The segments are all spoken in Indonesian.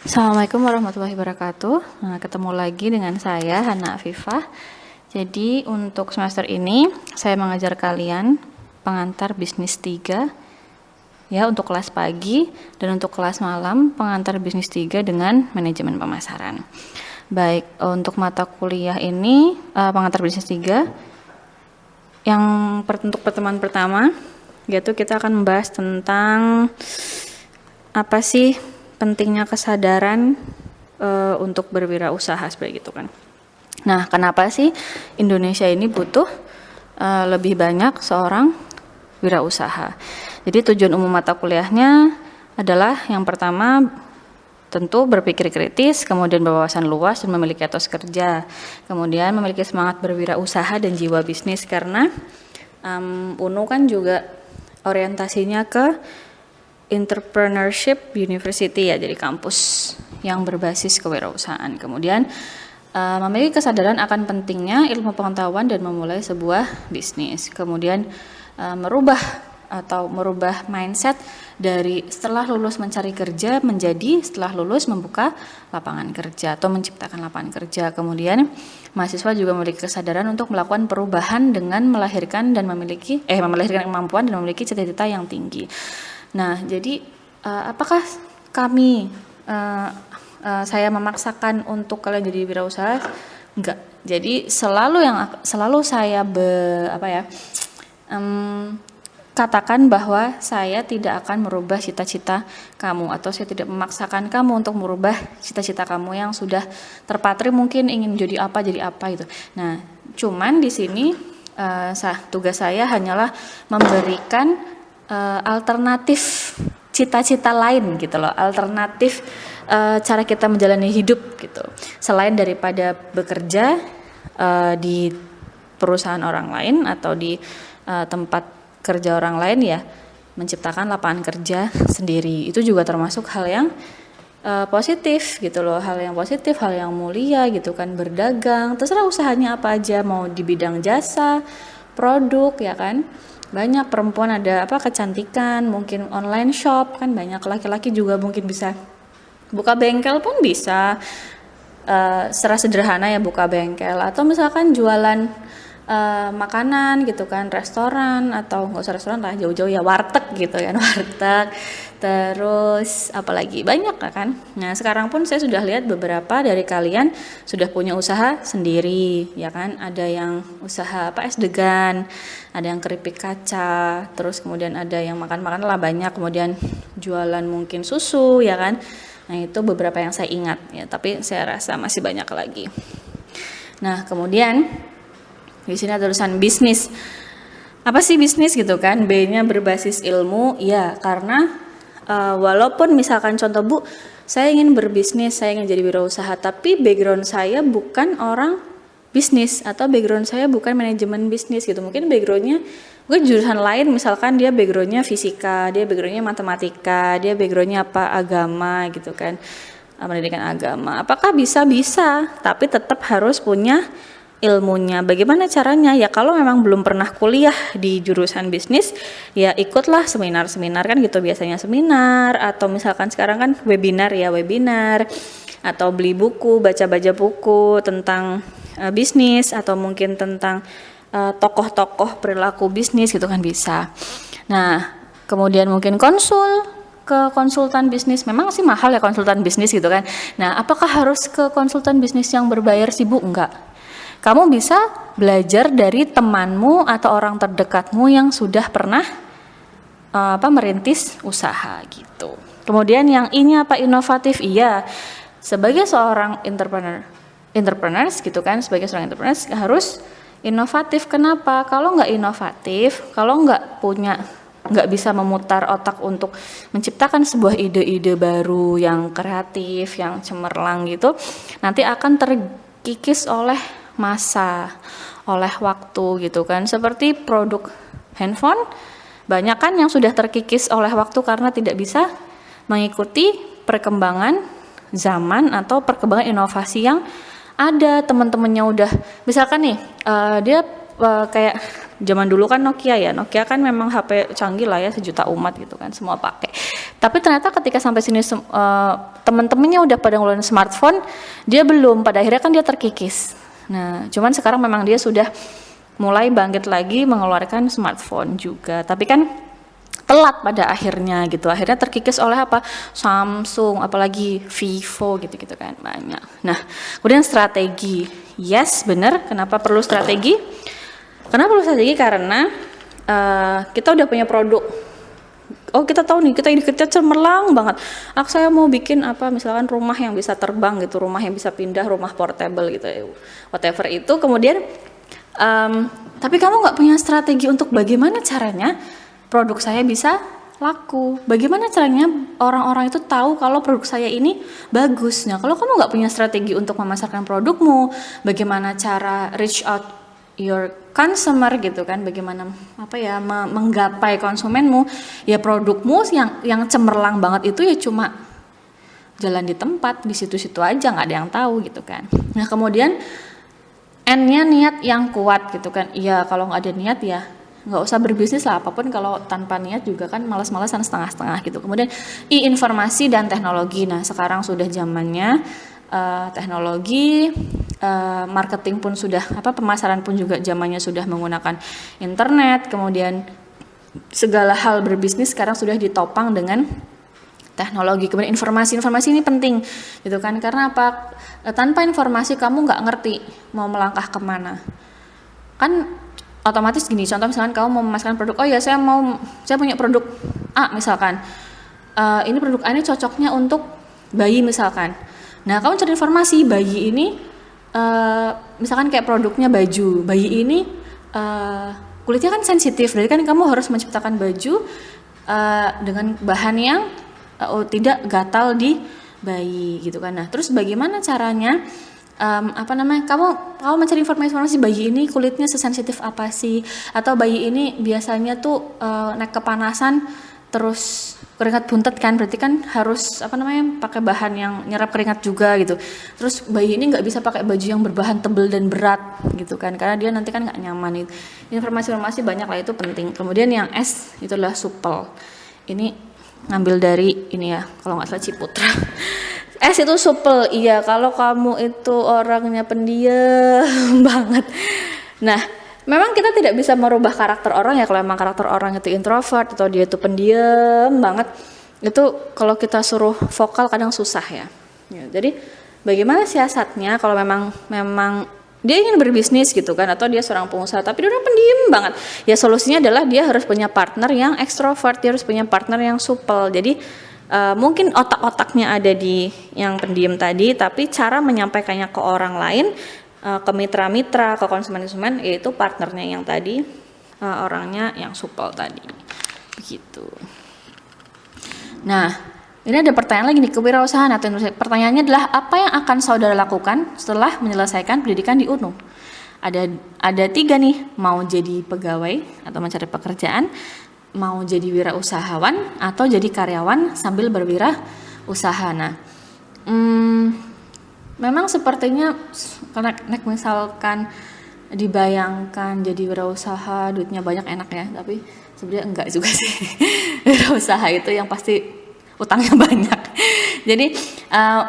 Assalamualaikum warahmatullahi wabarakatuh. Nah, ketemu lagi dengan saya Hana Afifah. Jadi untuk semester ini saya mengajar kalian pengantar bisnis 3 ya untuk kelas pagi, dan untuk kelas malam pengantar bisnis 3 dengan manajemen pemasaran. Baik, untuk mata kuliah ini pengantar bisnis 3 yang untuk pertemuan pertama yaitu kita akan membahas tentang apa sih pentingnya kesadaran untuk berwirausaha seperti itu kan. Nah, kenapa sih Indonesia ini butuh lebih banyak seorang wirausaha? Jadi tujuan umum mata kuliahnya adalah yang pertama tentu berpikir kritis, kemudian berwawasan luas dan memiliki etos kerja, kemudian memiliki semangat berwirausaha dan jiwa bisnis, karena UNU kan juga orientasinya ke entrepreneurship university ya, jadi kampus yang berbasis kewirausahaan. Kemudian memiliki kesadaran akan pentingnya ilmu pengetahuan dan memulai sebuah bisnis. Kemudian merubah mindset dari setelah lulus mencari kerja menjadi setelah lulus membuka lapangan kerja atau menciptakan lapangan kerja. Kemudian mahasiswa juga memiliki kesadaran untuk melakukan perubahan dengan melahirkan kemampuan dan memiliki cita-cita yang tinggi. Nah, jadi apakah saya memaksakan untuk kalian jadi wirausaha? Enggak. Jadi selalu saya katakan bahwa saya tidak akan merubah cita-cita kamu, atau saya tidak memaksakan kamu untuk merubah cita-cita kamu yang sudah terpatri mungkin ingin jadi apa itu. Nah, cuman di sini tugas saya hanyalah memberikan alternatif cita-cita lain gitu loh, alternatif cara kita menjalani hidup gitu, selain daripada bekerja di perusahaan orang lain atau di tempat kerja orang lain, ya menciptakan lapangan kerja sendiri. Itu juga termasuk hal yang positif gitu loh, hal yang positif, hal yang mulia gitu kan. Berdagang, terserah usahanya apa aja, mau di bidang jasa, produk ya kan. Banyak perempuan ada kecantikan, mungkin online shop kan banyak, laki-laki juga mungkin bisa buka bengkel pun bisa, secara sederhana ya buka bengkel, atau misalkan jualan makanan gitu kan, restoran, atau nggak usah restoran lah, jauh-jauh ya, warteg gitu kan, warteg. Terus apalagi banyak kan. Nah, sekarang pun saya sudah lihat beberapa dari kalian sudah punya usaha sendiri ya kan. Ada yang usaha es degan, ada yang keripik kaca, terus kemudian ada yang makan-makan lah banyak, kemudian jualan mungkin susu ya kan. Nah, itu beberapa yang saya ingat ya, tapi saya rasa masih banyak lagi. Nah, kemudian di sini ada tulisan bisnis. Apa sih bisnis gitu kan? B-nya berbasis ilmu. Ya, karena walaupun misalkan contoh Bu, saya ingin berbisnis, saya ingin jadi wirausaha, tapi background saya bukan orang bisnis, atau background saya bukan manajemen bisnis gitu. Mungkin backgroundnya gue jurusan lain, misalkan dia backgroundnya fisika, dia backgroundnya matematika, dia backgroundnya agama gitu kan, pendidikan agama. Apakah bisa? Tapi tetap harus punya ilmunya. Bagaimana caranya? Ya kalau memang belum pernah kuliah di jurusan bisnis, ya ikutlah seminar-seminar kan gitu, biasanya seminar, atau misalkan sekarang kan webinar, atau beli buku, baca-baca buku tentang bisnis, atau mungkin tentang tokoh-tokoh perilaku bisnis gitu kan bisa. Nah, kemudian mungkin ke konsultan bisnis. Memang sih mahal ya konsultan bisnis gitu kan. Nah, apakah harus ke konsultan bisnis yang berbayar sih Bu? Enggak. Kamu bisa belajar dari temanmu atau orang terdekatmu yang sudah pernah merintis usaha gitu. Kemudian yang ini inovatif? Iya. Sebagai seorang entrepreneurs gitu kan, sebagai seorang entrepreneurs harus inovatif. Kenapa? Kalau nggak inovatif, kalau nggak bisa memutar otak untuk menciptakan sebuah ide-ide baru yang kreatif, yang cemerlang gitu, nanti akan terkikis oleh masa, oleh waktu gitu kan. Seperti produk handphone, banyak kan yang sudah terkikis oleh waktu karena tidak bisa mengikuti perkembangan zaman atau perkembangan inovasi yang ada. Teman-temannya udah, misalkan nih dia kayak zaman dulu kan Nokia kan memang HP canggih lah ya, sejuta umat gitu kan semua pakai. Tapi ternyata ketika sampai sini teman-temannya udah pada ngeluarin smartphone, dia belum. Pada akhirnya kan dia terkikis. Nah, cuman sekarang memang dia sudah mulai bangkit lagi mengeluarkan smartphone juga. Tapi kan telat pada akhirnya gitu. Akhirnya terkikis oleh apa? Samsung, apalagi Vivo gitu-gitu kan, banyak. Nah, kemudian strategi. Yes, benar. Kenapa perlu strategi? Kenapa perlu strategi? Karena kita udah punya produk. Oh, kita tahu nih, kita cemerlang banget. Saya mau bikin apa, misalkan rumah yang bisa terbang gitu, rumah yang bisa pindah, rumah portable gitu, whatever itu. Kemudian, tapi kamu nggak punya strategi untuk bagaimana caranya produk saya bisa laku. Bagaimana caranya orang-orang itu tahu kalau produk saya ini bagus. Nah, kalau kamu nggak punya strategi untuk memasarkan produkmu, bagaimana cara reach out your consumer gitu kan, bagaimana menggapai konsumenmu, ya produkmu yang cemerlang banget itu ya cuma jalan di tempat di situ-situ aja, nggak ada yang tahu gitu kan. Nah, kemudian N-nya niat yang kuat gitu kan. Iya, kalau nggak ada niat ya nggak usah berbisnis lah, apapun kalau tanpa niat juga kan malas-malasan, setengah-setengah gitu. Kemudian informasi dan teknologi. Nah, sekarang sudah zamannya teknologi, marketing pun sudah pemasaran pun juga zamannya sudah menggunakan internet. Kemudian segala hal berbisnis sekarang sudah ditopang dengan teknologi. Kemudian informasi ini penting gitu kan, karena apa? Tanpa informasi kamu nggak ngerti mau melangkah kemana. Kan otomatis gini, contoh misalkan kamu mau memasarkan produk, oh ya saya punya produk A misalkan, ini produk A ini cocoknya untuk bayi misalkan. Nah, kamu cari informasi bayi ini, misalkan kayak produknya baju, bayi ini kulitnya kan sensitif, berarti kan kamu harus menciptakan baju dengan bahan yang tidak gatal di bayi gitu kan. Nah, terus bagaimana caranya? Kamu mencari informasi bayi ini kulitnya sesensitif apa sih, atau bayi ini biasanya tuh naik kepanasan terus keringat buntet kan, berarti kan harus pakai bahan yang nyerap keringat juga gitu. Terus bayi ini nggak bisa pakai baju yang berbahan tebal dan berat gitu kan, karena dia nanti kan nggak nyaman. Itu informasi banyak lah, itu penting. Kemudian yang S itu adalah supel. Ini ngambil dari ini ya, kalau nggak salah Ciputra. S itu supel, iya kalau kamu itu orangnya pendiam banget. Nah, memang kita tidak bisa merubah karakter orang ya, kalau memang karakter orang itu introvert atau dia itu pendiam banget, itu kalau kita suruh vokal kadang susah ya. Jadi bagaimana siasatnya kalau memang dia ingin berbisnis gitu kan, atau dia seorang pengusaha tapi dia orang pendiam banget, ya solusinya adalah dia harus punya partner yang ekstrovert, dia harus punya partner yang supel. Jadi mungkin otak-otaknya ada di yang pendiam tadi, tapi cara menyampaikannya ke orang lain, ke mitra-mitra, ke konsumen-konsumen, yaitu partnernya yang tadi, orangnya yang supel tadi, begitu. Nah, ini ada pertanyaan lagi nih, kewirausahaan atau industri. Pertanyaannya adalah, apa yang akan saudara lakukan setelah menyelesaikan pendidikan di UNU? Ada 3 nih, mau jadi pegawai atau mencari pekerjaan, mau jadi wirausahawan, atau jadi karyawan sambil berwirausaha. Nah, memang sepertinya karena misalkan dibayangkan jadi wirausaha duitnya banyak, enak ya, tapi sebenarnya enggak juga sih. Wirausaha itu yang pasti utangnya banyak. Jadi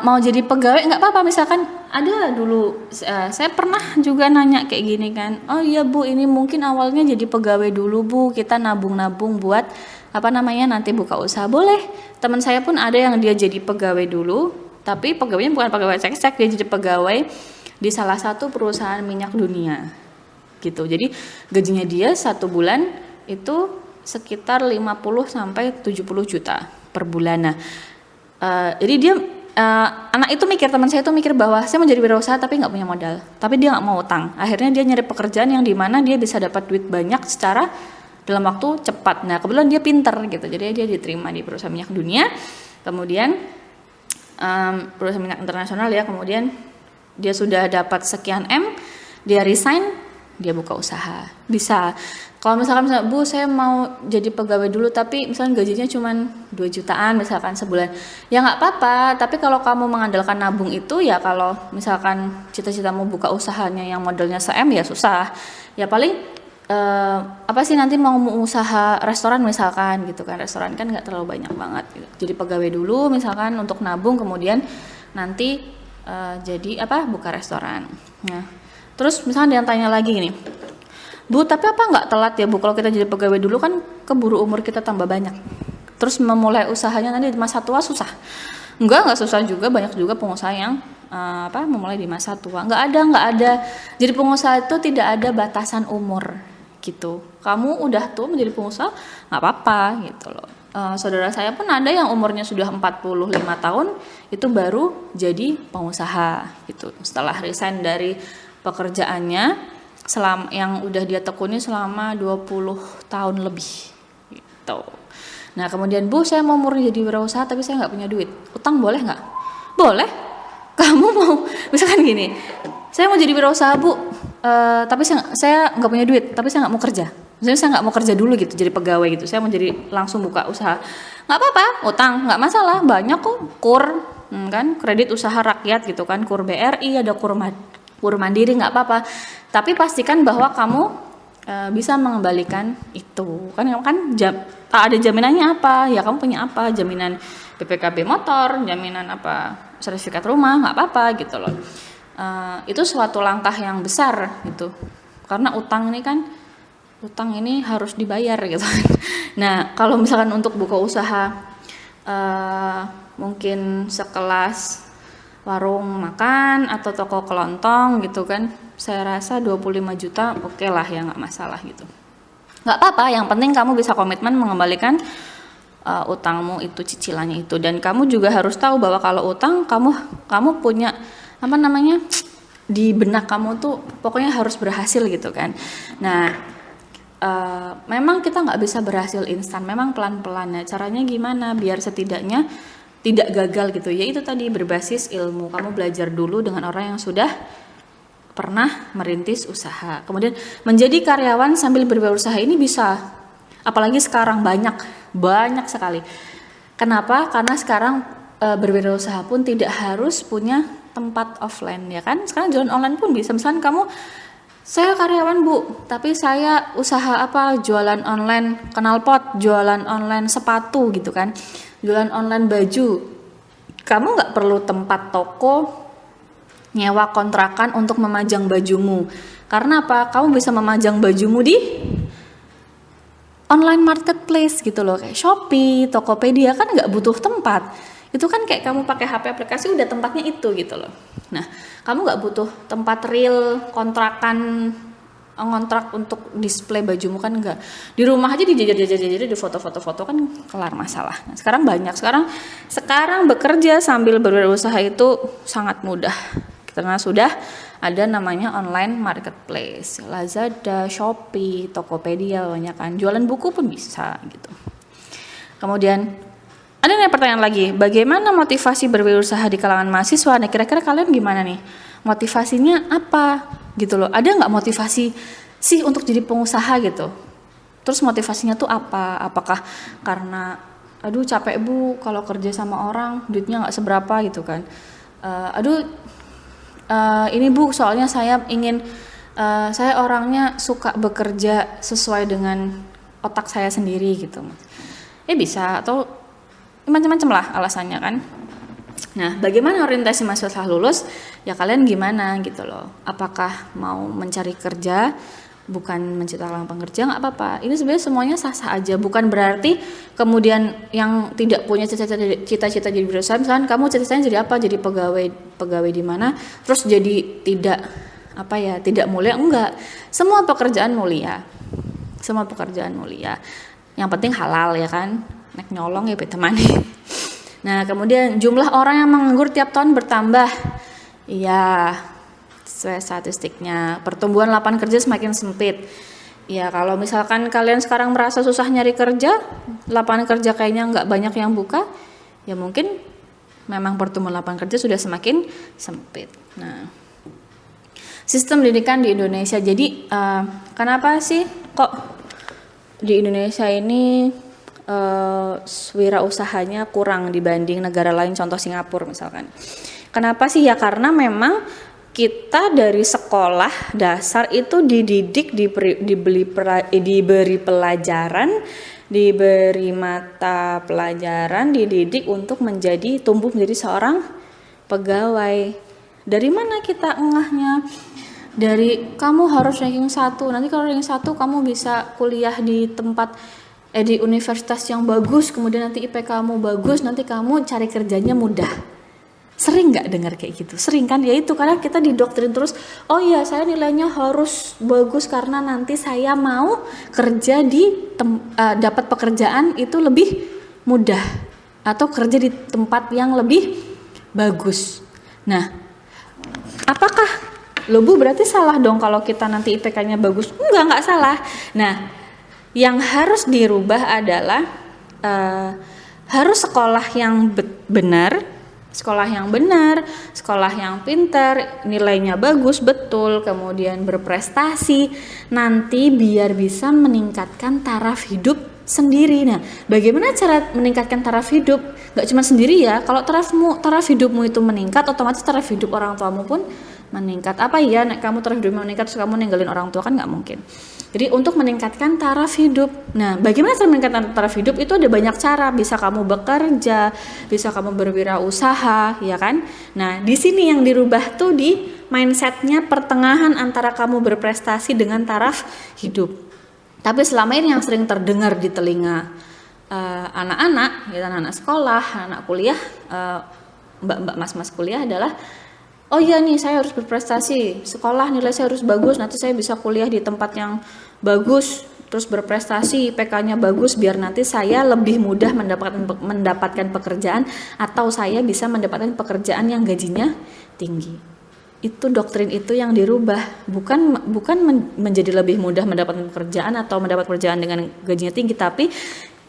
mau jadi pegawai nggak apa-apa, misalkan ada dulu saya pernah juga nanya kayak gini kan, oh iya Bu, ini mungkin awalnya jadi pegawai dulu Bu, kita nabung-nabung buat nanti buka usaha. Boleh, teman saya pun ada yang dia jadi pegawai dulu, tapi pegawainya bukan pegawai cek-cek, dia jadi pegawai di salah satu perusahaan minyak dunia gitu. Jadi gajinya dia 1 bulan itu sekitar 50 sampai 70 juta per bulan. Nah, jadi dia anak itu mikir, teman saya itu mikir bahwa saya mau jadi wirausaha tapi nggak punya modal, tapi dia nggak mau utang. Akhirnya dia nyari pekerjaan yang dimana dia bisa dapat duit banyak secara dalam waktu cepat. Nah, kebetulan dia pinter gitu, jadi dia diterima di perusahaan minyak dunia, kemudian perusahaan minyak internasional ya. Kemudian dia sudah dapat sekian M, dia resign, dia buka usaha. Bisa. Kalau misalkan Bu, saya mau jadi pegawai dulu tapi misalkan gajinya cuma 2 jutaan misalkan sebulan, ya nggak apa-apa. Tapi kalau kamu mengandalkan nabung itu, ya kalau misalkan cita-citamu buka usahanya yang modalnya se-M, ya susah. Ya paling apa sih nanti mau usaha restoran misalkan gitu kan, restoran kan nggak terlalu banyak banget gitu. Jadi pegawai dulu misalkan untuk nabung, kemudian nanti jadi apa, buka restoran. Nah terus misalnya dia tanya lagi gini, Bu tapi apa nggak telat ya Bu kalau kita jadi pegawai dulu, kan keburu umur kita tambah banyak, terus memulai usahanya nanti di masa tua susah. Nggak susah juga, banyak juga pengusaha yang memulai di masa tua. Nggak ada. Jadi pengusaha itu tidak ada batasan umur gitu. Kamu udah tua menjadi pengusaha nggak apa-apa gitu loh. Saudara saya pun ada yang umurnya sudah 45 tahun itu baru jadi pengusaha gitu. Setelah resign dari pekerjaannya yang udah dia tekuni selama 20 tahun lebih gitu. Nah kemudian, Bu saya mau murni jadi wirausaha tapi saya nggak punya duit, utang boleh nggak? Boleh. Kamu mau misalkan gini, saya mau jadi wirausaha Bu, tapi saya nggak punya duit, tapi saya nggak mau kerja. Misalnya saya nggak mau kerja dulu gitu, jadi pegawai gitu, saya mau jadi langsung buka usaha. Nggak apa-apa, utang nggak masalah, banyak kok KUR, kan kredit usaha rakyat gitu kan, KUR BRI, ada KUR Mandiri, nggak apa-apa. Tapi pastikan bahwa kamu bisa mengembalikan itu kan ada jaminannya apa ya, kamu punya apa, jaminan BPKB motor, jaminan apa sertifikat rumah, nggak apa-apa gitu loh. Itu suatu langkah yang besar gitu, karena utang ini harus dibayar gitu. Nah kalau misalkan untuk buka usaha mungkin sekelas warung makan atau toko kelontong gitu kan, saya rasa 25 juta oke lah ya, nggak masalah gitu. Nggak apa-apa, yang penting kamu bisa komitmen mengembalikan utangmu itu, cicilannya itu. Dan kamu juga harus tahu bahwa kalau utang kamu punya di benak kamu tuh pokoknya harus berhasil gitu kan. Nah memang kita nggak bisa berhasil instan, memang pelan-pelan. Nah caranya gimana biar setidaknya tidak gagal gitu, yaitu tadi berbasis ilmu. Kamu belajar dulu dengan orang yang sudah pernah merintis usaha, kemudian menjadi karyawan sambil berwirausaha ini bisa, apalagi sekarang banyak sekali. Kenapa? Karena sekarang berwirausaha pun tidak harus punya tempat offline ya kan, sekarang jualan online pun bisa. Misalnya kamu, saya karyawan Bu, tapi saya usaha jualan online knalpot, jualan online sepatu gitu kan, jualan online baju. Kamu nggak perlu tempat toko, nyewa kontrakan untuk memajang bajumu. Karena apa? Kamu bisa memajang bajumu di online marketplace gitu loh, kayak Shopee, Tokopedia, kan nggak butuh tempat. Itu kan kayak kamu pakai HP aplikasi udah tempatnya itu gitu loh. Nah, kamu nggak butuh tempat real, ngontrak untuk display bajumu kan enggak. Di rumah aja dijajah di foto-foto kan kelar masalah. Nah, sekarang bekerja sambil berwirausaha itu sangat mudah. Karena sudah ada namanya online marketplace, Lazada, Shopee, Tokopedia, banyak kan. Jualan buku pun bisa gitu. Kemudian ada nih pertanyaan lagi, bagaimana motivasi berwirausaha di kalangan mahasiswa? Nah, kira-kira kalian gimana nih? Motivasinya apa? Gitu loh. Ada nggak motivasi sih untuk jadi pengusaha gitu? Terus motivasinya tuh apa? Apakah karena aduh capek Bu kalau kerja sama orang, duitnya nggak seberapa gitu kan? Ini Bu soalnya saya orangnya suka bekerja sesuai dengan otak saya sendiri gitu. Bisa, atau macam-macam lah alasannya kan. Nah, bagaimana orientasi mahasiswa setelah lulus? Ya kalian gimana gitu loh. Apakah mau mencari kerja, bukan menciptakan lapangan kerja, nggak apa-apa. Ini sebenarnya semuanya sah-sah aja. Bukan berarti kemudian yang tidak punya cita-cita jadi wirausaha, misalkan kamu cita-citanya jadi apa? Jadi pegawai di mana? Terus jadi tidak mulia? Enggak. Semua pekerjaan mulia. Yang penting halal ya kan. Nek nyolong ya bete maneh. Nah, kemudian jumlah orang yang menganggur tiap tahun bertambah. Iya, sesuai statistiknya. Pertumbuhan lapangan kerja semakin sempit. Ya, kalau misalkan kalian sekarang merasa susah nyari kerja, lapangan kerja kayaknya nggak banyak yang buka, ya mungkin memang pertumbuhan lapangan kerja sudah semakin sempit. Nah, sistem pendidikan di Indonesia. Jadi, kenapa sih kok di Indonesia ini wirausahanya kurang dibanding negara lain, contoh Singapura misalkan. Kenapa sih? Ya karena memang kita dari sekolah dasar itu dididik, diberi pelajaran, diberi mata pelajaran, dididik untuk tumbuh menjadi seorang pegawai. Dari mana kita engahnya? Dari kamu harus ranking 1. Nanti kalau ranking 1 kamu bisa kuliah di di universitas yang bagus, kemudian nanti IP kamu bagus, nanti kamu cari kerjanya mudah. Sering nggak dengar kayak gitu? Sering kan? Ya itu karena kita didoktrin terus, oh iya saya nilainya harus bagus karena nanti saya mau kerja dapat pekerjaan itu lebih mudah atau kerja di tempat yang lebih bagus. Nah, apakah Bu berarti salah dong kalau kita nanti IPK-nya bagus? Enggak salah. Nah, yang harus dirubah adalah harus sekolah yang benar, sekolah yang pintar, nilainya bagus betul, kemudian berprestasi, nanti biar bisa meningkatkan taraf hidup sendiri. Nah, bagaimana cara meningkatkan taraf hidup? Gak cuma sendiri ya, kalau taraf hidupmu itu meningkat, otomatis taraf hidup orang tuamu pun meningkat. Apa iya kamu taraf hidupmu meningkat terus kamu ninggalin orang tua? Kan gak mungkin. Jadi untuk meningkatkan taraf hidup, nah bagaimana cara meningkatkan taraf hidup? Itu ada banyak cara. Bisa kamu bekerja, bisa kamu berwirausaha, ya kan? Nah di sini yang dirubah tuh di mindsetnya, pertengahan antara kamu berprestasi dengan taraf hidup. Tapi selama ini yang sering terdengar di telinga anak-anak, ya anak-anak sekolah, anak kuliah, mbak-mbak mas-mas kuliah adalah, oh iya nih saya harus berprestasi, sekolah nilai saya harus bagus, nanti saya bisa kuliah di tempat yang bagus, terus berprestasi, IPK-nya bagus biar nanti saya lebih mudah mendapatkan pekerjaan atau saya bisa mendapatkan pekerjaan yang gajinya tinggi. Itu doktrin itu yang dirubah, bukan menjadi lebih mudah mendapatkan pekerjaan atau mendapat pekerjaan dengan gajinya tinggi, tapi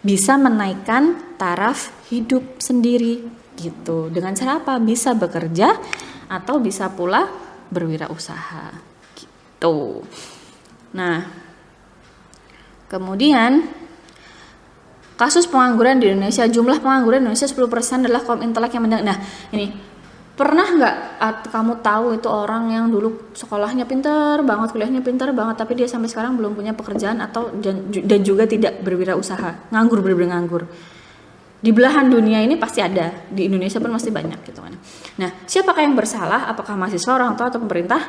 bisa menaikkan taraf hidup sendiri gitu. Dengan cara apa? Bisa bekerja atau bisa pula berwirausaha gitu. Nah, kemudian kasus pengangguran di Indonesia, jumlah pengangguran di Indonesia 10% adalah kaum intelek yang menengah. Nah, ini pernah nggak kamu tahu itu orang yang dulu sekolahnya pintar banget, kuliahnya pintar banget, tapi dia sampai sekarang belum punya pekerjaan atau dan juga tidak berwirausaha, nganggur, benar-benar nganggur. Di belahan dunia ini pasti ada, di Indonesia pun masih banyak gitu kan. Nah, siapakah yang bersalah? Apakah mahasiswa, orang tua, atau pemerintah?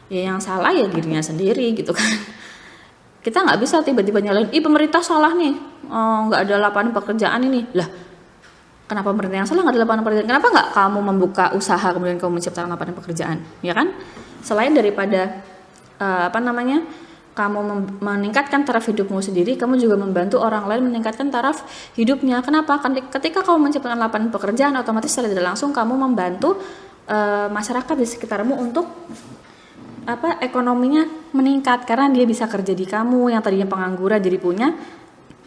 Ya yang salah ya dirinya sendiri gitu kan. Kita nggak bisa tiba-tiba nyalain, pemerintah salah nih, nggak ada lapangan pekerjaan ini. Lah, kenapa pemerintah yang salah, nggak ada lapangan pekerjaan? Kenapa nggak kamu membuka usaha kemudian kamu menciptakan lapangan pekerjaan, ya kan? Selain daripada kamu meningkatkan taraf hidupmu sendiri, kamu juga membantu orang lain meningkatkan taraf hidupnya. Kenapa? Ketika kamu menciptakan lapangan pekerjaan, otomatis secara tidak langsung kamu membantu masyarakat di sekitarmu untuk ekonominya meningkat, karena dia bisa kerja di kamu yang tadinya pengangguran jadi punya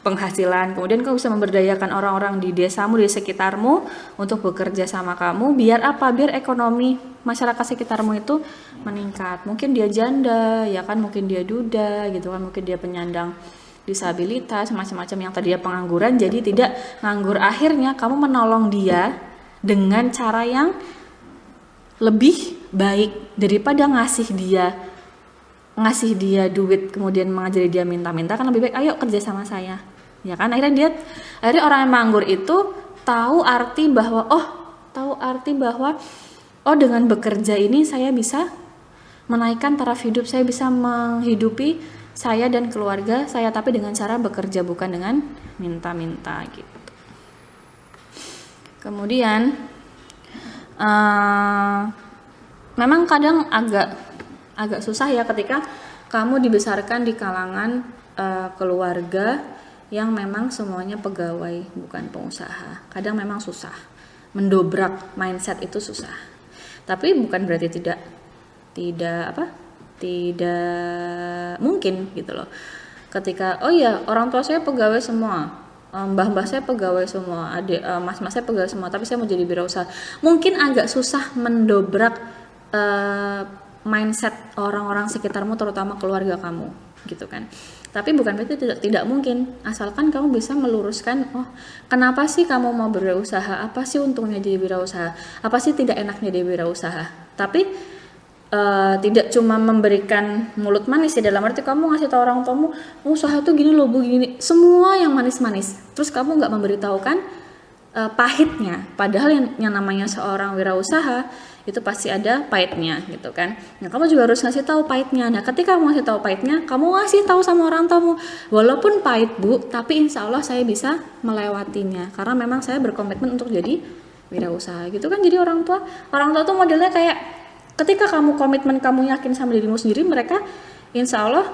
penghasilan. Kemudian kamu bisa memberdayakan orang-orang di desamu, di sekitarmu untuk bekerja sama kamu. Biar apa? Biar ekonomi masyarakat sekitarmu itu meningkat. Mungkin dia janda, ya kan? Mungkin dia duda, gitu kan? Mungkin dia penyandang disabilitas, macam-macam yang tadinya pengangguran jadi tidak nganggur. Akhirnya kamu menolong dia dengan cara yang lebih baik daripada ngasih dia duit kemudian mengajari dia minta-minta. Kan lebih baik ayo kerja sama saya, ya kan? Akhirnya orang yang menganggur itu tahu arti bahwa dengan bekerja ini saya bisa menaikkan taraf hidup, saya bisa menghidupi saya dan keluarga saya, tapi dengan cara bekerja, bukan dengan minta-minta gitu. Kemudian memang kadang agak susah ya ketika kamu dibesarkan di kalangan keluarga yang memang semuanya pegawai bukan pengusaha. Kadang memang susah, mendobrak mindset itu susah. Tapi bukan berarti tidak mungkin gitu loh. Ketika orang tua saya pegawai semua, mbah-mbah saya pegawai semua, adik mas-mas saya pegawai semua, tapi saya mau jadi wirausaha. Mungkin agak susah mendobrak mindset orang-orang sekitarmu, terutama keluarga kamu gitu kan. Tapi bukan berarti tidak mungkin, asalkan kamu bisa meluruskan, kenapa sih kamu mau berwirausaha, apa sih untungnya jadi wirausaha, apa sih tidak enaknya jadi wirausaha. Tapi tidak cuma memberikan mulut manis ya, dalam arti kamu ngasih tahu orang tuamu usaha tuh gini loh bu, gini, semua yang manis-manis, terus kamu nggak memberitahukan pahitnya, padahal yang namanya seorang wirausaha itu pasti ada pahitnya gitu kan. Nah kamu juga harus ngasih tahu pahitnya. Nah ketika kamu ngasih tahu pahitnya, kamu ngasih tahu sama orang tuamu, walaupun pahit bu, tapi insya Allah saya bisa melewatinya karena memang saya berkomitmen untuk jadi wirausaha gitu kan. Jadi orang tua tuh modelnya kayak ketika kamu komitmen, kamu yakin sama dirimu sendiri, mereka insya Allah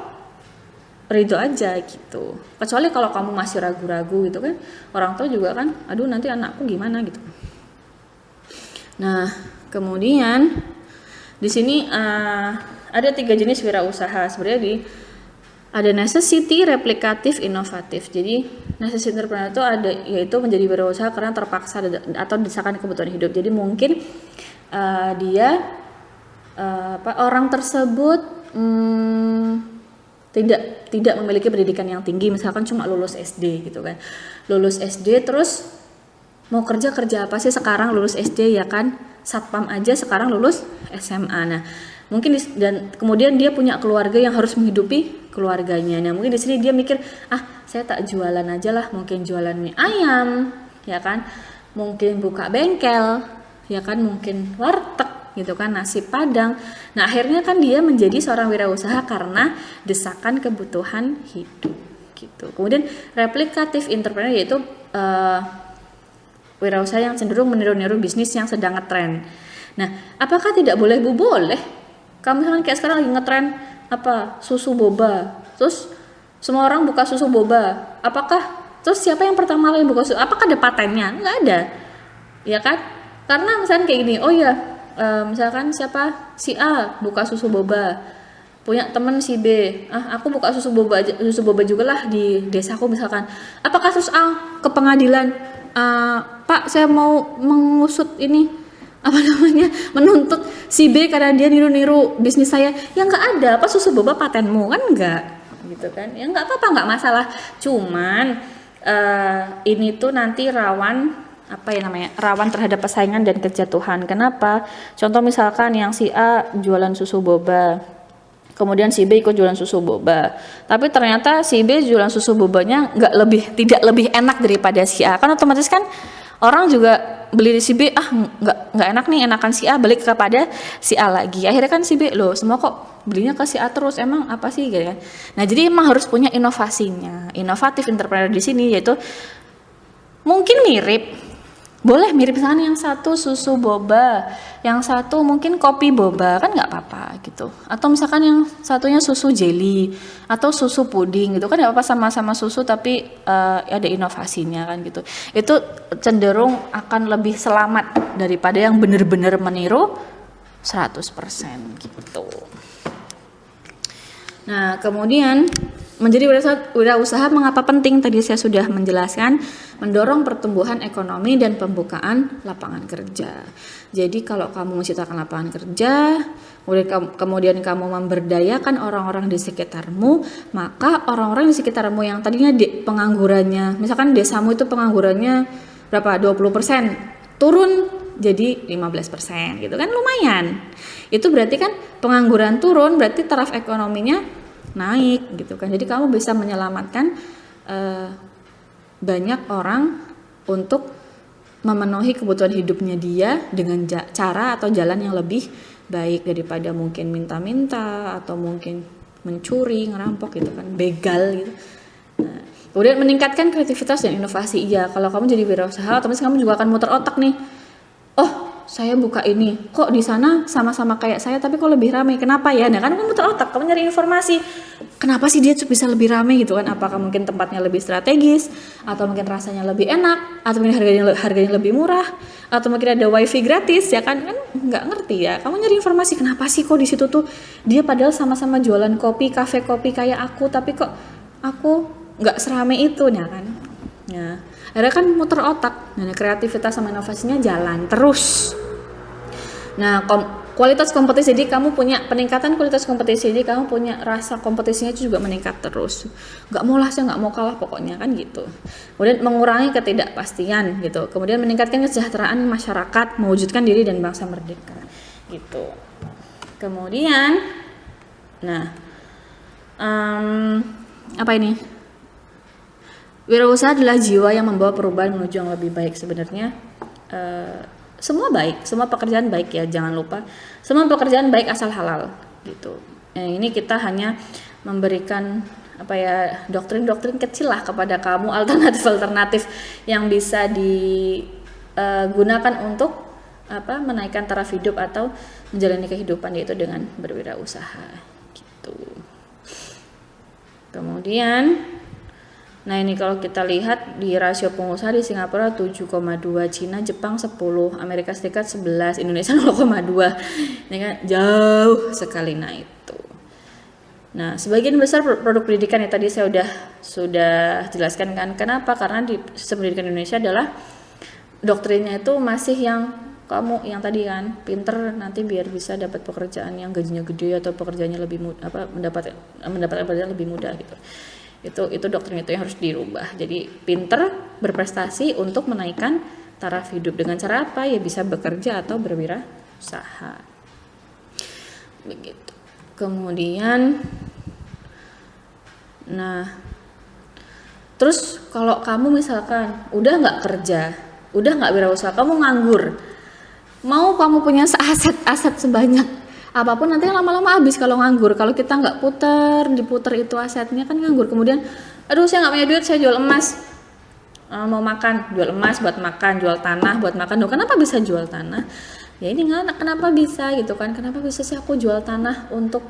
ridho aja gitu. Kecuali kalau kamu masih ragu-ragu gitu kan, orang tua juga kan, aduh nanti anakku gimana gitu. Nah kemudian di sini ada 3 jenis wirausaha sebenarnya. Ada necessity, replikatif, inovatif. Jadi necessity entrepreneur itu ada, yaitu menjadi wirausaha karena terpaksa atau desakan kebutuhan hidup. Jadi mungkin dia orang tersebut tidak memiliki pendidikan yang tinggi, misalkan cuma lulus SD gitu kan, lulus SD terus mau kerja apa sih sekarang, lulus SD ya kan, satpam aja, sekarang lulus SMA. Nah mungkin dan kemudian dia punya keluarga yang harus menghidupi keluarganya. Nah mungkin di sini dia mikir, saya tak jualan aja lah, mungkin jualan mie ayam ya kan, mungkin buka bengkel ya kan, mungkin warteg gitu kan, nasi padang. Nah akhirnya kan dia menjadi seorang wirausaha karena desakan kebutuhan hidup gitu. Kemudian replikatif entrepreneur yaitu wirausaha yang cenderung meniru-niru bisnis yang sedang ngetren. Nah apakah tidak boleh bu? Boleh. Kamu misalkan kayak sekarang lagi ngetren susu boba, terus semua orang buka susu boba, terus siapa yang pertama kali buka susu, apakah ada patennya? Nggak ada ya kan, karena misalkan kayak gini, misalkan siapa, si A buka susu boba, punya temen si B, aku buka susu boba juga lah di desaku misalkan, apakah terus A ke pengadilan, Pak saya mau mengusut ini menuntut si B karena dia niru-niru bisnis saya? Ya nggak ada, susu boba patenmu kan, enggak gitu kan, ya nggak apa-apa, nggak masalah. Cuman ini tuh nanti rawan terhadap persaingan dan kejatuhan. Kenapa? Contoh misalkan yang si A jualan susu boba, kemudian si B ikut jualan susu boba, tapi ternyata si B jualan susu bobanya tidak lebih enak daripada si A, kan otomatis kan orang juga beli di si B, nggak enak nih, enakan si A, balik kepada si A lagi. Akhirnya kan si B, loh semua kok belinya ke si A terus, emang apa sih gitu kan. Nah jadi emang harus punya inovasinya. Inovatif entrepreneur di sini yaitu mungkin mirip, boleh mirip, misalkan yang satu susu boba, yang satu mungkin kopi boba, kan nggak apa-apa gitu. Atau misalkan yang satunya susu jelly atau susu puding gitu kan, nggak apa-apa, sama-sama susu tapi ada inovasinya kan gitu. Itu cenderung akan lebih selamat daripada yang benar-benar meniru 100% gitu. Nah kemudian menjadi wirausaha mengapa penting? Tadi saya sudah menjelaskan, mendorong pertumbuhan ekonomi dan pembukaan lapangan kerja. Jadi kalau kamu menciptakan lapangan kerja, kemudian kamu memberdayakan orang-orang di sekitarmu, maka orang-orang di sekitarmu yang tadinya penganggurannya, misalkan desamu itu penganggurannya berapa? 20%, turun jadi 15% gitu kan, lumayan. Itu berarti kan pengangguran turun, berarti taraf ekonominya naik gitu kan. Jadi kamu bisa menyelamatkan banyak orang untuk memenuhi kebutuhan hidupnya dia dengan cara atau jalan yang lebih baik daripada mungkin minta-minta atau mungkin mencuri, ngerampok gitu kan, begal gitu. Nah, kemudian meningkatkan kreativitas dan inovasi. Iya, kalau kamu jadi wirausaha, otomatis kamu juga akan muter otak nih. Saya buka ini, kok di sana sama-sama kayak saya tapi kok lebih ramai, kenapa ya? Nah kan kamu muter otak, kamu nyari informasi, kenapa sih dia bisa lebih ramai gitu kan? Apakah mungkin tempatnya lebih strategis, atau mungkin rasanya lebih enak, atau mungkin harganya lebih murah, atau mungkin ada wifi gratis ya kan nggak ngerti ya. Kamu nyari informasi, kenapa sih kok di situ tuh dia padahal sama-sama jualan kopi, kafe kopi kayak aku, tapi kok aku nggak seramai itu ya kan? Nah akhirnya kan muter otak, nah kreativitas sama inovasinya jalan terus. Nah kualitas kompetisi, jadi kamu punya peningkatan kualitas kompetisi, jadi kamu punya rasa kompetisinya itu juga meningkat terus. Nggak mau lah, saya nggak mau kalah pokoknya kan gitu. Kemudian mengurangi ketidakpastian gitu. Kemudian meningkatkan kesejahteraan masyarakat, mewujudkan diri dan bangsa merdeka gitu. Kemudian, nah, apa ini? Wirausaha adalah jiwa yang membawa perubahan menuju yang lebih baik. Sebenarnya semua baik, semua pekerjaan baik ya, jangan lupa. Semua pekerjaan baik asal halal gitu. Ini kita hanya memberikan doktrin-doktrin kecil lah kepada kamu, alternatif yang bisa digunakan untuk menaikkan taraf hidup atau menjalani kehidupan, yaitu dengan berwirausaha gitu. Kemudian, nah ini kalau kita lihat di rasio pengusaha di Singapura 7,2, Cina, Jepang 10, Amerika Serikat 11, Indonesia 0,2. Ini kan jauh sekali. Nah itu. Nah, sebagian besar produk pendidikan yang tadi saya sudah jelaskan kan. Kenapa? Karena di sistem pendidikan Indonesia adalah doktrinnya itu masih yang kamu yang tadi kan pinter nanti biar bisa dapat pekerjaan yang gajinya gede atau pekerjaannya lebih mendapatkan pekerjaan lebih mudah gitu. Itu doktrin itu yang harus dirubah. Jadi pinter berprestasi untuk menaikkan taraf hidup dengan cara apa? Ya bisa bekerja atau berwirausaha. Begitu. Kemudian nah terus kalau kamu misalkan udah nggak kerja, udah nggak wirausaha, kamu nganggur, mau kamu punya aset sebanyak apapun nanti lama-lama habis kalau nganggur. Kalau kita nggak diputer itu asetnya kan nganggur. Kemudian aduh saya nggak punya duit, saya jual emas, mau makan jual emas buat makan, jual tanah buat makan. Kenapa bisa jual tanah? Ya ini nggak, kenapa bisa gitu kan, kenapa bisa sih aku jual tanah untuk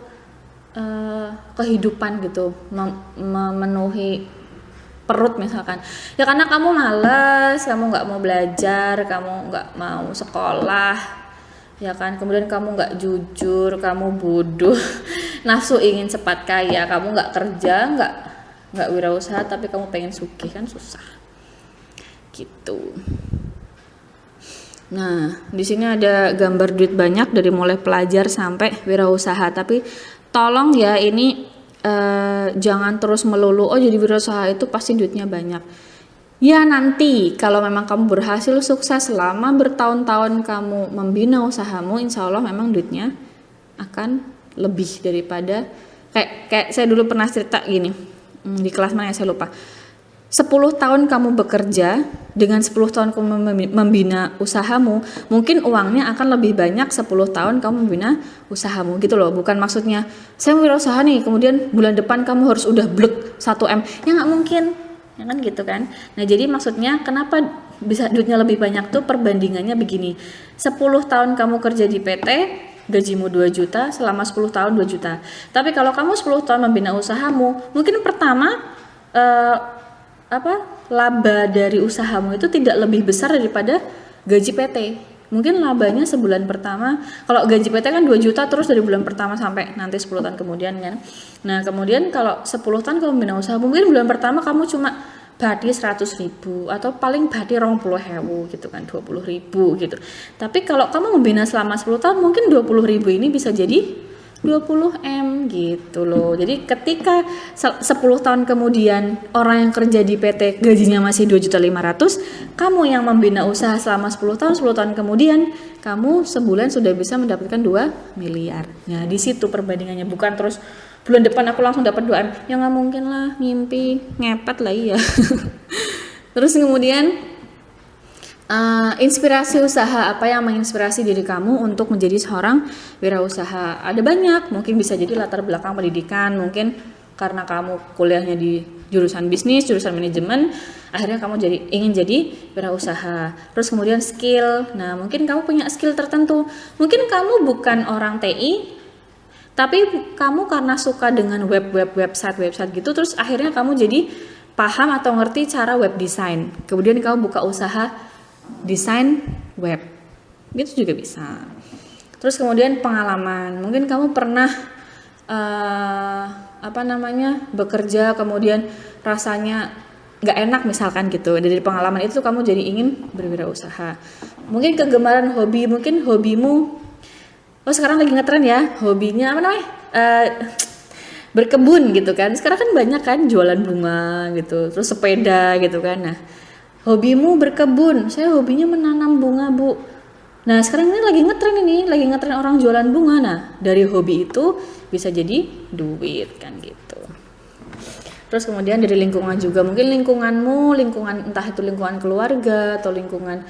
kehidupan gitu, memenuhi perut misalkan. Ya karena kamu malas, kamu nggak mau belajar, kamu nggak mau sekolah, ya kan. Kemudian kamu nggak jujur, kamu bodoh, nafsu ingin cepat kaya, kamu nggak kerja, nggak wirausaha, tapi kamu pengen sugih, kan susah gitu. Nah, di sini ada gambar duit banyak dari mulai pelajar sampai wirausaha. Tapi tolong ya ini jangan terus melulu jadi wirausaha itu pasti duitnya banyak. Ya nanti kalau memang kamu berhasil sukses selama bertahun-tahun kamu membina usahamu, insya Allah memang duitnya akan lebih daripada kayak saya dulu pernah cerita gini di kelas mana ya saya lupa. 10 tahun kamu bekerja, dengan 10 tahun kamu membina usahamu, mungkin uangnya akan lebih banyak 10 tahun kamu membina usahamu gitu loh. Bukan maksudnya saya mau wirausaha nih, kemudian bulan depan kamu harus udah blek 1M, ya nggak mungkin, ya kan gitu kan. Nah jadi maksudnya kenapa bisa duitnya lebih banyak tuh perbandingannya begini. 10 tahun kamu kerja di PT, gajimu 2 juta, selama 10 tahun 2 juta. Tapi kalau kamu 10 tahun membina usahamu, mungkin pertama laba dari usahamu itu tidak lebih besar daripada gaji PT. Mungkin labanya sebulan pertama, kalau gaji PT kan 2 juta terus dari bulan pertama sampai nanti 10 tahun kemudian kan. Nah kemudian kalau 10 tahun kamu membina usaha, mungkin bulan pertama kamu cuma badi 100.000 atau paling badi 20.000 gitu kan, 20.000 gitu. Tapi kalau kamu membina selama 10 tahun, mungkin 20.000 ini bisa jadi 20M gitu loh. Jadi ketika 10 tahun kemudian orang yang kerja di PT gajinya masih 2.500.000, kamu yang membina usaha selama 10 tahun kemudian kamu sebulan sudah bisa mendapatkan 2 miliar. Nah di situ perbandingannya, bukan terus bulan depan aku langsung dapat 2M. Ya nggak mungkin lah, mimpi ngepet lah iya. Terus kemudian inspirasi usaha apa yang menginspirasi diri kamu untuk menjadi seorang wirausaha? Ada banyak, mungkin bisa jadi latar belakang pendidikan, mungkin karena kamu kuliahnya di jurusan bisnis, jurusan manajemen, akhirnya kamu ingin jadi wirausaha. Terus kemudian skill, nah mungkin kamu punya skill tertentu, mungkin kamu bukan orang TI, tapi kamu karena suka dengan website gitu, terus akhirnya kamu jadi paham atau ngerti cara web design, kemudian kamu buka usaha desain web, gitu juga bisa. Terus kemudian pengalaman, mungkin kamu pernah bekerja kemudian rasanya nggak enak misalkan gitu. Dari pengalaman itu kamu jadi ingin berwirausaha. Mungkin kegemaran hobi, mungkin hobimu sekarang lagi ngetren ya, hobinya berkebun gitu kan. Sekarang kan banyak kan jualan bunga gitu, terus sepeda gitu kan. Nah hobimu berkebun, saya hobinya menanam bunga bu. Nah sekarang ini lagi ngetren orang jualan bunga. Nah dari hobi itu bisa jadi duit kan gitu. Terus kemudian dari lingkungan juga, mungkin lingkunganmu, entah itu lingkungan keluarga atau lingkungan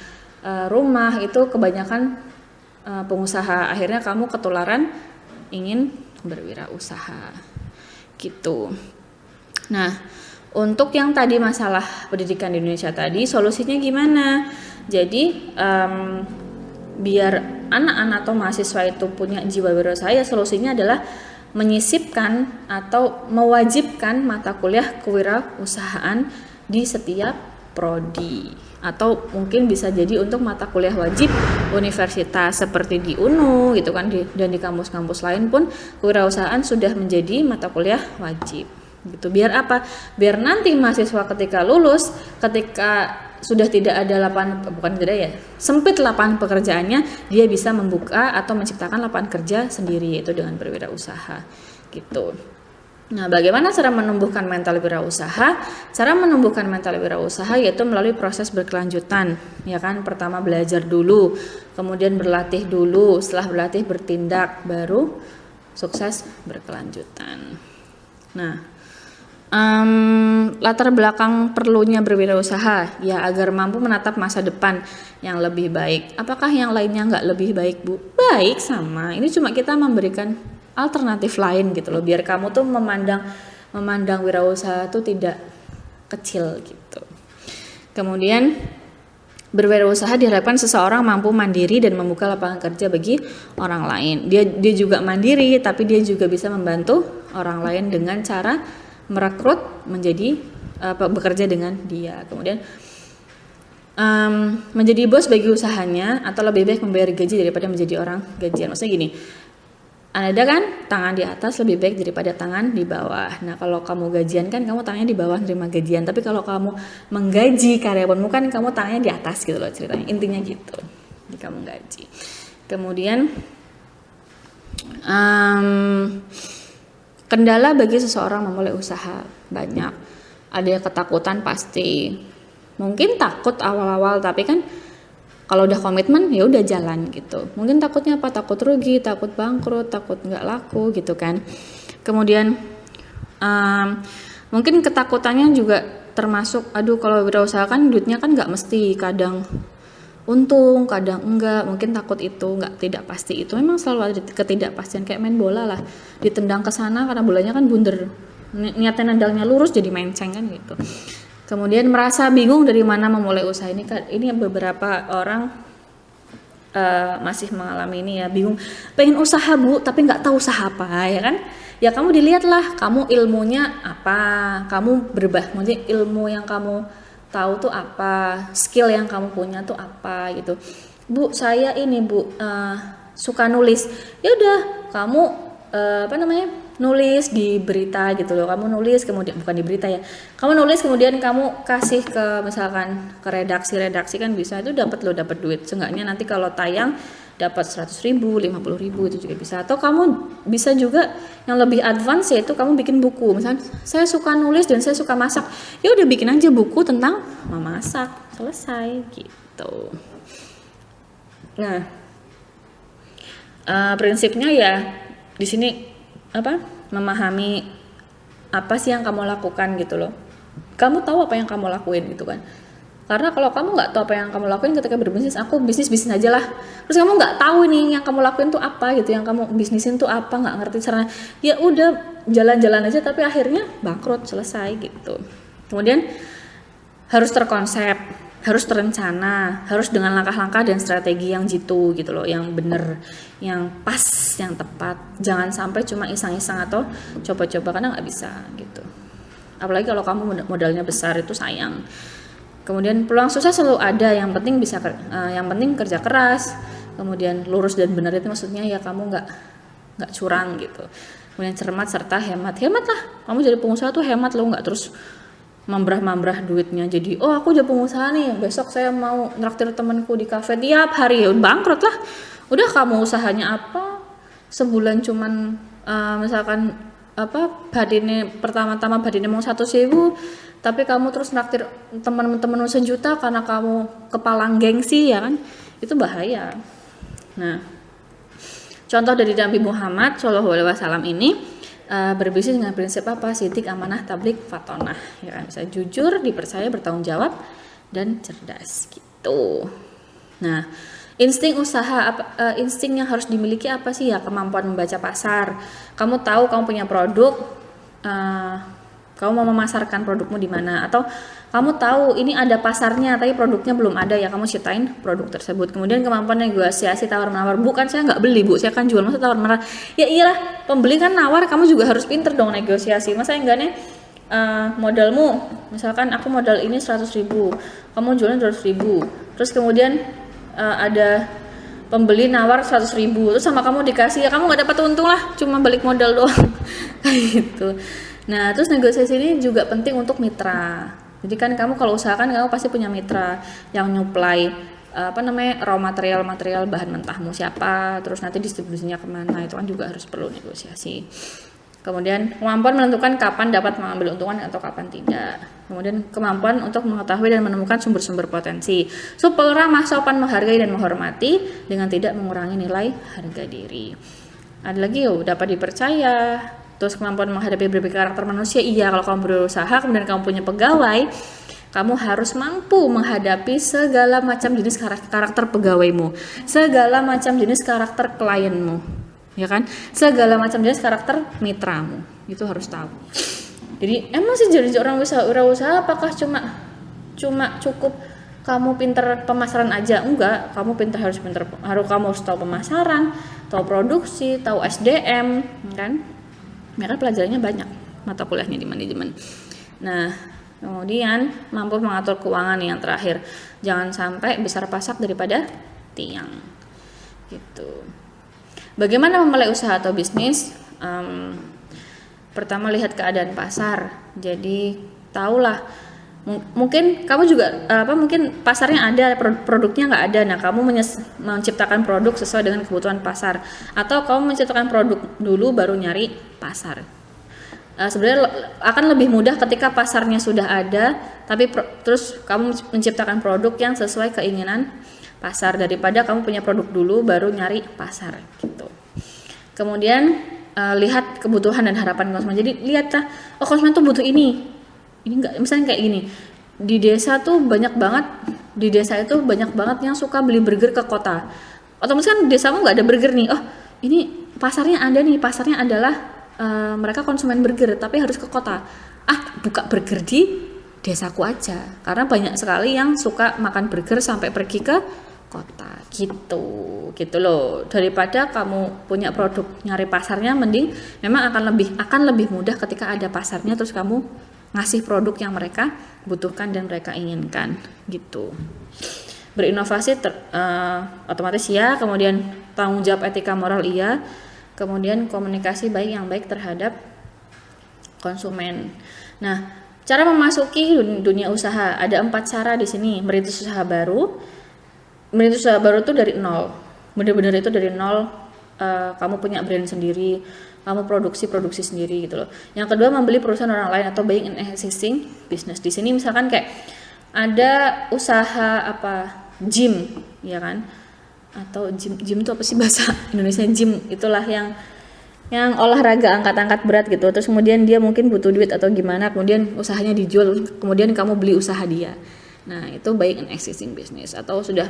rumah itu kebanyakan pengusaha, akhirnya kamu ketularan ingin berwirausaha gitu. Nah untuk yang tadi masalah pendidikan di Indonesia tadi, solusinya gimana? Jadi biar anak-anak atau mahasiswa itu punya jiwa wirausaha, ya solusinya adalah menyisipkan atau mewajibkan mata kuliah kewirausahaan di setiap prodi, atau mungkin bisa jadi untuk mata kuliah wajib universitas seperti di UNU gitu kan, dan di kampus-kampus lain pun kewirausahaan sudah menjadi mata kuliah wajib gitu. Biar apa? Biar nanti mahasiswa ketika lulus, ketika sudah tidak ada sempit lapangan pekerjaannya, dia bisa membuka atau menciptakan lapangan kerja sendiri, yaitu dengan berwirausaha gitu. Nah, bagaimana cara menumbuhkan mental wirausaha? Cara menumbuhkan mental wirausaha yaitu melalui proses berkelanjutan, ya kan? Pertama belajar dulu, kemudian berlatih dulu, setelah berlatih bertindak, baru sukses berkelanjutan. Nah, latar belakang perlunya berwirausaha ya agar mampu menatap masa depan yang lebih baik. Apakah yang lainnya nggak lebih baik, Bu? Baik, sama. Ini cuma kita memberikan alternatif lain gitu loh, biar kamu tuh memandang wirausaha tuh tidak kecil gitu. Kemudian berwirausaha diharapkan seseorang mampu mandiri dan membuka lapangan kerja bagi orang lain. Dia juga mandiri, tapi dia juga bisa membantu orang lain dengan cara merekrut menjadi bekerja dengan dia. Kemudian menjadi bos bagi usahanya, atau lebih baik membayar gaji daripada menjadi orang gajian. Maksudnya gini, ada kan tangan di atas lebih baik daripada tangan di bawah. Nah kalau kamu gajian kan kamu tangannya di bawah terima gajian, tapi kalau kamu menggaji karyawanmu kan kamu tangannya di atas gitu loh ceritanya, intinya gitu. Jadi kamu gaji. Kemudian kendala bagi seseorang memulai usaha banyak. Ada ketakutan pasti. Mungkin takut awal-awal, tapi kan kalau udah komitmen ya udah jalan gitu. Mungkin takutnya apa? Takut rugi, takut bangkrut, takut nggak laku gitu kan. Kemudian mungkin ketakutannya juga termasuk, aduh kalau berusaha kan duitnya kan nggak mesti, kadang untung, kadang enggak, mungkin takut itu tidak pasti. Itu memang selalu ada ketidakpastian, kayak main bola lah, ditendang ke sana karena bolanya kan bunder, niatnya nendangnya lurus jadi menceng kan gitu. Kemudian merasa bingung dari mana memulai usaha ini beberapa orang masih mengalami ini ya, bingung pengen usaha Bu tapi nggak tahu usaha apa, ya kan. Ya kamu dilihatlah kamu ilmunya apa, kamu maksudnya ilmu yang kamu tahu tuh apa, skill yang kamu punya tuh apa gitu. Bu saya ini Bu suka nulis, ya udah kamu nulis di berita gitu loh, kamu nulis kemudian bukan di berita ya, kamu nulis kemudian kamu kasih ke misalkan ke redaksi kan bisa, itu dapat duit, seenggaknya nanti kalau tayang dapat 100.000, 50.000 itu juga bisa. Atau kamu bisa juga yang lebih advance, yaitu kamu bikin buku, misalnya saya suka nulis dan saya suka masak, ya udah bikin aja buku tentang memasak, selesai gitu. Nah prinsipnya ya di sini memahami apa sih yang kamu lakukan gitu loh. Kamu tahu apa yang kamu lakuin gitu kan. Karena kalau kamu nggak tahu apa yang kamu lakuin ketika berbisnis, aku bisnis aja lah. Terus kamu nggak tahu nih yang kamu lakuin tuh apa gitu, yang kamu bisnisin tuh apa, nggak ngerti caranya, ya udah jalan-jalan aja tapi akhirnya bangkrut, selesai gitu. Kemudian harus terkonsep, harus terencana, harus dengan langkah-langkah dan strategi yang jitu gitu loh, yang bener, yang pas, yang tepat. Jangan sampai cuma iseng-iseng atau coba-coba, karena nggak bisa gitu. Apalagi kalau kamu modalnya besar, itu sayang. Kemudian peluang sukses selalu ada, yang penting kerja keras, kemudian lurus dan benar, itu maksudnya ya kamu nggak curang gitu. Kemudian cermat serta hemat lah. Kamu jadi pengusaha tuh hemat loh, nggak terus mambrah duitnya. Jadi aku jadi pengusaha nih, besok saya mau nraktir temanku di kafe tiap hari, ya bangkrut lah. Udah kamu usahanya apa, sebulan cuman misalkan pertama-tama badine mau 100.000, tapi kamu terus nraktir teman-teman 1 juta karena kamu kepalang gengsi, ya kan, itu bahaya. Nah, contoh dari Nabi Muhammad SAW ini berbisnis dengan prinsip apa? Sidik, amanah, tablik, fatonah. Ya kan, bisa jujur, dipercaya, bertanggung jawab, dan cerdas gitu. Nah, insting usaha insting yang harus dimiliki apa sih ya? Kemampuan membaca pasar. Kamu tahu kamu punya produk, kamu mau memasarkan produkmu di mana, atau kamu tahu ini ada pasarnya tapi produknya belum ada, ya kamu ciptain produk tersebut. Kemudian kemampuan negosiasi, tawar menawar. Bukan saya nggak beli bu, saya kan jual, masa tawar menawar? Ya iyalah, pembeli kan nawar, kamu juga harus pinter dong negosiasi. Masa enggak nih, modalmu misalkan aku modal ini 100.000, kamu jualnya 200.000, terus kemudian ada pembeli nawar 100.000, terus sama kamu dikasih, ya kamu nggak dapat untung lah, cuma balik modal doang kayak gitu. Nah, terus negosiasi ini juga penting untuk mitra. Jadi kan kamu kalau usahakan kamu pasti punya mitra yang nyuplai raw material bahan mentahmu siapa, terus nanti distribusinya kemana, itu kan juga harus perlu negosiasi. Kemudian kemampuan menentukan kapan dapat mengambil untungan atau kapan tidak. Kemudian kemampuan untuk mengetahui dan menemukan sumber-sumber potensi. Supel ramah, sopan, menghargai dan menghormati dengan tidak mengurangi nilai harga diri. Ada lagi dapat dipercaya. Terus kemampuan menghadapi berbagai karakter manusia. Iya, kalau kamu berusaha kemudian kamu punya pegawai, kamu harus mampu menghadapi segala macam jenis karakter pegawaimu, segala macam jenis karakter klienmu, ya kan? Segala macam jenis karakter mitramu. Itu harus tahu. Jadi emang sih jadi orang usaha apakah cuma cukup kamu pinter pemasaran aja? Enggak, kamu harus kamu harus tahu pemasaran, tahu produksi, tahu SDM, kan? Mereka pelajarannya banyak, mata kuliahnya di manajemen. Nah, kemudian mampu mengatur keuangan yang terakhir. Jangan sampai besar pasak daripada tiang. Gitu. Bagaimana memulai usaha atau bisnis? Pertama lihat keadaan pasar. Jadi tahulah, mungkin kamu juga mungkin pasarnya ada, produknya nggak ada. Nah, kamu menciptakan produk sesuai dengan kebutuhan pasar, atau kamu menciptakan produk dulu baru nyari pasar. Sebenarnya akan lebih mudah ketika pasarnya sudah ada, tapi terus kamu menciptakan produk yang sesuai keinginan pasar daripada kamu punya produk dulu baru nyari pasar gitu. Kemudian lihat kebutuhan dan harapan konsumen. Jadi lihatlah, konsumen tuh butuh ini enggak, misalnya kayak gini, di desa itu banyak banget yang suka beli burger ke kota. Otomatis kan desamu nggak ada burger nih, ini pasarnya adalah mereka konsumen burger tapi harus ke kota. Buka burger di desaku aja, karena banyak sekali yang suka makan burger sampai pergi ke kota gitu loh. Daripada kamu punya produk nyari pasarnya, mending memang akan lebih mudah ketika ada pasarnya, terus kamu ngasih produk yang mereka butuhkan dan mereka inginkan gitu. Berinovasi otomatis ya, kemudian tanggung jawab etika moral iya, kemudian komunikasi yang baik terhadap konsumen. Nah, cara memasuki dunia usaha ada 4 cara di sini. Merintis usaha baru itu dari nol, benar-benar itu dari nol. Kamu punya brand sendiri, kamu produksi sendiri gitu loh. Yang kedua, membeli perusahaan orang lain atau buying an existing business. Di sini misalkan kayak ada usaha gym, ya kan? Atau gym itu apa sih bahasa Indonesia? Gym itulah yang olahraga angkat-angkat berat gitu. Terus kemudian dia mungkin butuh duit atau gimana, kemudian usahanya dijual, kemudian kamu beli usaha dia. Nah, itu buying an existing business. Atau sudah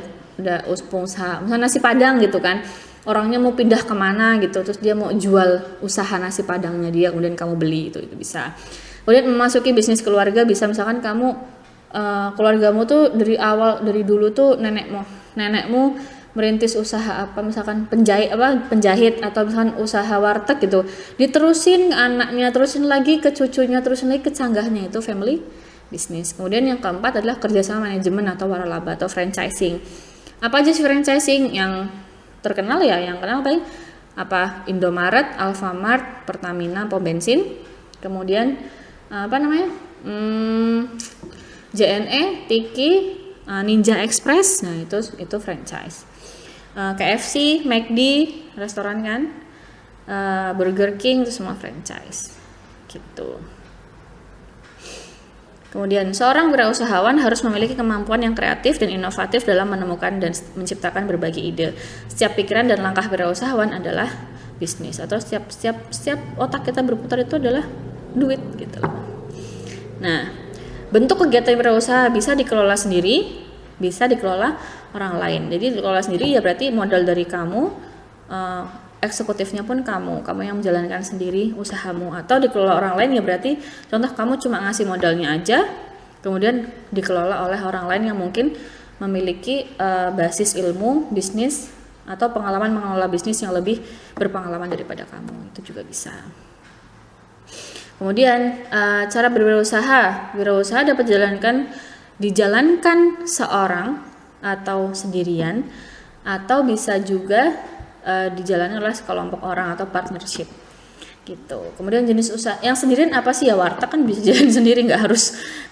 usaha, misalnya nasi padang gitu kan, orangnya mau pindah kemana gitu, terus dia mau jual usaha nasi padangnya dia, kemudian kamu beli, itu bisa. Kemudian memasuki bisnis keluarga, bisa misalkan kamu keluargamu tuh dari dulu tuh nenekmu merintis usaha misalkan penjahit atau misalkan usaha warteg gitu, diterusin anaknya, terusin lagi ke cucunya, terusin lagi ke canggahnya, itu family business. Kemudian yang keempat adalah kerjasama manajemen atau waralaba atau franchising. Apa aja sih franchising? Yang terkenal ya, yang kenal paling Indomaret, Alfamart, Pertamina, pom bensin. Kemudian JNE, Tiki, Ninja Express. Nah, itu franchise. KFC, McD, restoran kan, Burger King, itu semua franchise gitu. Kemudian, seorang wirausahawan harus memiliki kemampuan yang kreatif dan inovatif dalam menemukan dan menciptakan berbagai ide. Setiap pikiran dan langkah wirausahawan adalah bisnis, atau setiap otak kita berputar itu adalah duit gitu loh. Nah, bentuk kegiatan wirausaha bisa dikelola sendiri, bisa dikelola orang lain. Jadi dikelola sendiri ya berarti modal dari kamu, eksekutifnya pun kamu yang menjalankan sendiri usahamu. Atau dikelola orang lain ya berarti contoh kamu cuma ngasih modalnya aja, kemudian dikelola oleh orang lain yang mungkin memiliki basis ilmu bisnis atau pengalaman mengelola bisnis yang lebih berpengalaman daripada kamu. Itu juga bisa. Kemudian cara berwirausaha dapat dijalankan seorang atau sendirian, atau bisa juga dijalankan oleh sekelompok orang atau partnership gitu. Kemudian jenis usaha yang sendirian apa sih ya, warteg kan bisa jalan sendiri, nggak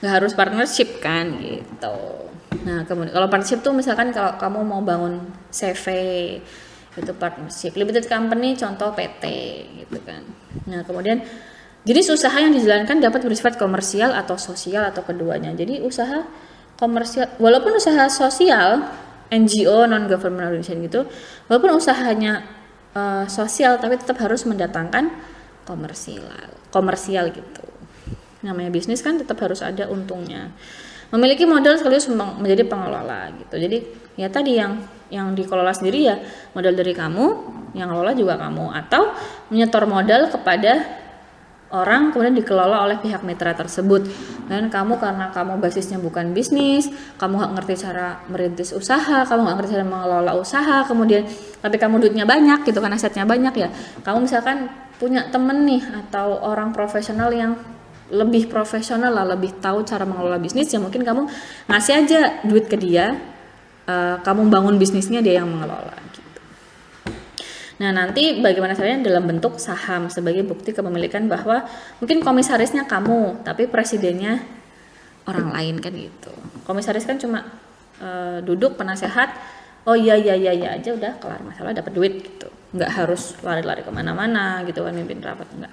harus partnership kan gitu. Nah kemudian kalau partnership tuh misalkan kalau kamu mau bangun CV itu partnership, limited company contoh PT gitu kan. Nah kemudian jenis usaha yang dijalankan dapat bersifat komersial atau sosial atau keduanya. Jadi usaha komersial, walaupun usaha sosial NGO non government organization gitu, walaupun usahanya sosial tapi tetap harus mendatangkan komersial gitu. Namanya bisnis kan tetap harus ada untungnya. Memiliki modal sekaligus menjadi pengelola gitu. Jadi ya tadi yang dikelola sendiri ya modal dari kamu, yang ngelola juga kamu, atau menyetor modal kepada orang kemudian dikelola oleh pihak mitra tersebut. Dan kamu karena kamu basisnya bukan bisnis, kamu nggak ngerti cara merintis usaha, kamu nggak ngerti cara mengelola usaha, kemudian tapi kamu duitnya banyak gitu kan, asetnya banyak ya, kamu misalkan punya temen nih atau orang profesional yang lebih profesional lah, lebih tahu cara mengelola bisnis, ya mungkin kamu ngasih aja duit ke dia, kamu bangun bisnisnya, dia yang mengelola gitu. Nah nanti bagaimana caranya dalam bentuk saham sebagai bukti kepemilikan bahwa mungkin komisarisnya kamu tapi presidennya orang lain kan gitu. Komisaris kan cuma duduk penasehat, oh iya aja udah kelar masalah, dapat duit gitu, nggak harus lari-lari kemana-mana gitu kan mimpin rapat, enggak.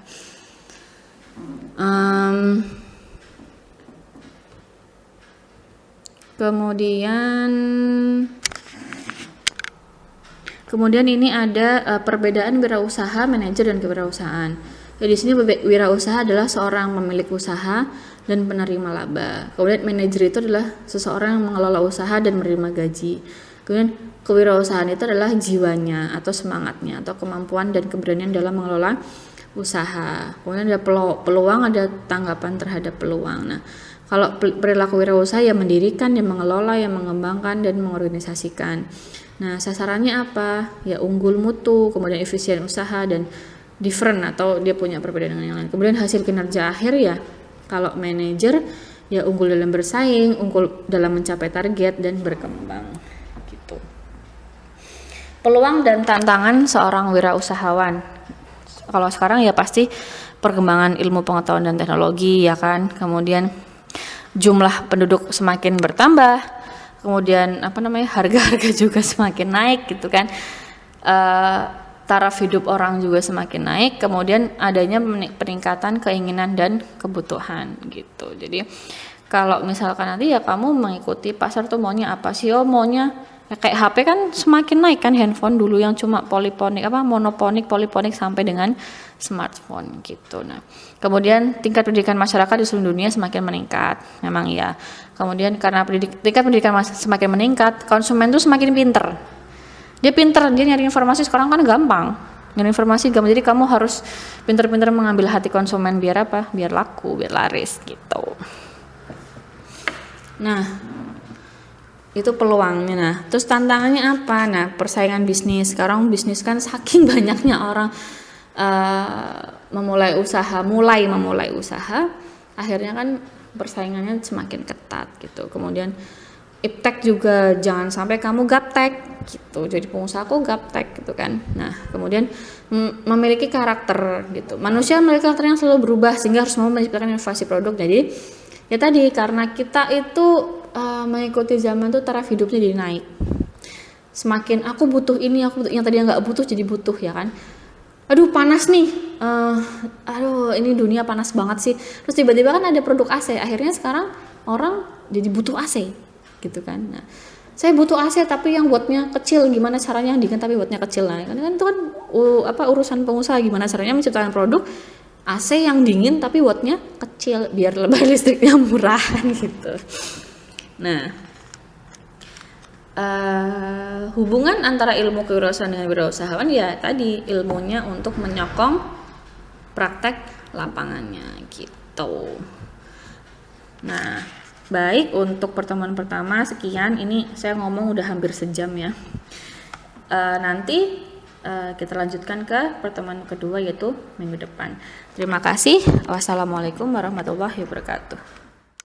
Kemudian ini ada perbedaan wirausaha, manajer, dan kewirausahaan. Jadi di sini wirausaha adalah seorang pemilik usaha dan penerima laba. Kemudian manajer itu adalah seseorang yang mengelola usaha dan menerima gaji. Kemudian kewirausahaan itu adalah jiwanya atau semangatnya atau kemampuan dan keberanian dalam mengelola usaha. Kemudian ada peluang, ada tanggapan terhadap peluang. Nah, kalau perilaku wirausaha yang mendirikan, yang mengelola, yang mengembangkan dan mengorganisasikan. Nah, sasarannya apa? Ya unggul mutu, kemudian efisien usaha dan different atau dia punya perbedaan dengan yang lain. Kemudian hasil kinerja akhir ya, kalau manajer ya unggul dalam bersaing, unggul dalam mencapai target dan berkembang gitu. Peluang dan tantangan seorang wirausahawan. Kalau sekarang ya pasti perkembangan ilmu pengetahuan dan teknologi ya kan. Kemudian jumlah penduduk semakin bertambah. Kemudian harga-harga juga semakin naik gitu kan, taraf hidup orang juga semakin naik, kemudian adanya peningkatan keinginan dan kebutuhan gitu. Jadi kalau misalkan nanti ya kamu mengikuti pasar tuh maunya apa sih, maunya ya kayak HP kan semakin naik kan, handphone dulu yang cuma monoponik, poliponik sampai dengan smartphone gitu. Nah, kemudian tingkat pendidikan masyarakat di seluruh dunia semakin meningkat, memang ya. Kemudian karena tingkat pendidikan semakin meningkat, konsumen tuh semakin pinter. Dia nyari informasi sekarang kan gampang. Nyari informasi gampang, jadi kamu harus pinter-pinter mengambil hati konsumen biar apa? Biar laku, biar laris gitu. Nah, itu peluangnya. Nah, terus tantangannya apa? Nah, persaingan bisnis. Sekarang bisnis kan saking banyaknya orang memulai usaha, akhirnya kan persaingannya semakin ketat gitu. Kemudian iptek juga, jangan sampai kamu gaptek gitu, jadi pengusaha kok gaptek gitu kan. Nah kemudian memiliki karakter gitu, manusia memiliki karakter yang selalu berubah sehingga harus mau menciptakan inovasi produk. Jadi ya tadi karena kita itu mengikuti zaman tuh taraf hidupnya jadi naik, semakin aku butuh ini, yang tadinya nggak butuh jadi butuh ya kan. aduh panas nih, aduh ini dunia panas banget sih, terus tiba-tiba kan ada produk AC, akhirnya sekarang orang jadi butuh AC gitu kan. Nah, saya butuh AC tapi yang wattnya kecil, gimana caranya yang dingin tapi wattnya kecil. Nah kan itu kan urusan pengusaha, gimana caranya menciptakan produk AC yang dingin tapi wattnya kecil biar lebih listriknya murah gitu. Nah, hubungan antara ilmu kewirausahaan dengan wirausahawan ya tadi ilmunya untuk menyokong praktek lapangannya gitu. Nah, baik, untuk pertemuan pertama sekian, ini saya ngomong udah hampir sejam ya. Nanti kita lanjutkan ke pertemuan kedua yaitu minggu depan. Terima kasih. Wassalamualaikum warahmatullahi wabarakatuh.